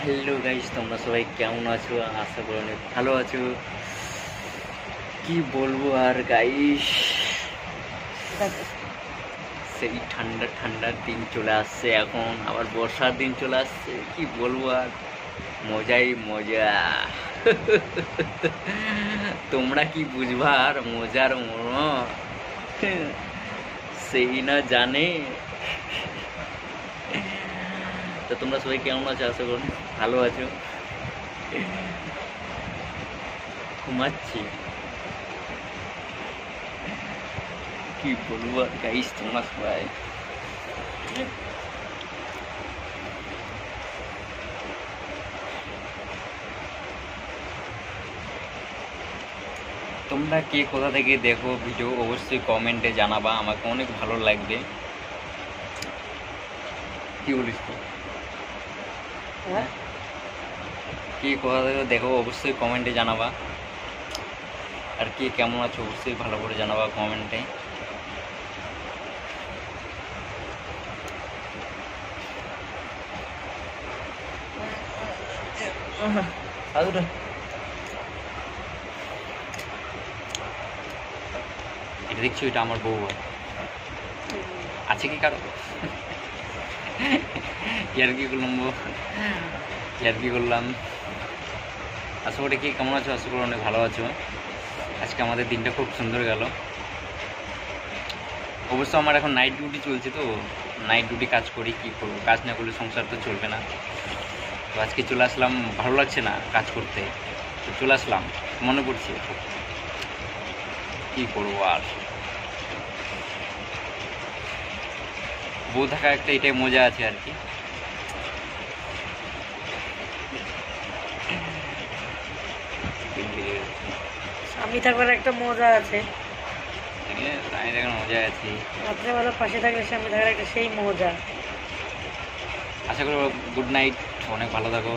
Hello guys, তোমরা সবাই কেমন আছো? আশা করি অনেক ভালো আছো। কি বলবো আর গাইস, সেই ঠান্ডা ঠান্ডার দিন চলে আসছে, এখন আবার বর্ষার দিন চলে আসছে। কি বলবো আর, মজাই মজা। তোমরা কি বুঝবা আর মজার মন, সেই না জানে। তো তোমরা সবাই কেমন আছো? আশা করি ভালো আছো। ঘুমাচ্ছি, কি বলবো আর গাইস, তোমরা সবাই তোমরা কে কোথা থেকে দেখো ভিডিও অবশ্যই কমেন্টে জানাবা, আমাকে অনেক ভালো লাগবে। কি বলিস তো, কে কোথা থেকে দেখো অবশ্যই কমেন্টে জানাবা, আর কে কেমন আছো অবশ্যই ভালো করে জানাবা কমেন্টে। এটা দেখছো, এটা আমার বউ আছে কি কারো? ইয়ার কি করলাম বউ, ইয়ার কি করলাম। আশা করি কি কেমন আছো? আশা করি অনেক ভালো আছো। আজকে আমাদের দিনটা খুব সুন্দর গেল। অবশ্য আমার এখন নাইট ডিউটি চলছে, তো নাইট ডিউটি কাজ করি, কি করবো, কাজ না করলে সংসার তো চলবে না। তো আজকে চলে আসলাম, ভালো লাগছে না কাজ করতে, তো চলে আসলাম, মনে করছি কি করবো আর। বউ থাকা একটা এটাই মজা আছে আর কি। স্বামী থাকবার একটা মজা আছে, আমি দেখেন মজা আছি। রাত্রেবেলা পাশে থাকলে স্বামী থাকার একটা সেই মজা। আশা করি গুড নাইট, অনেক ভালো থাকো।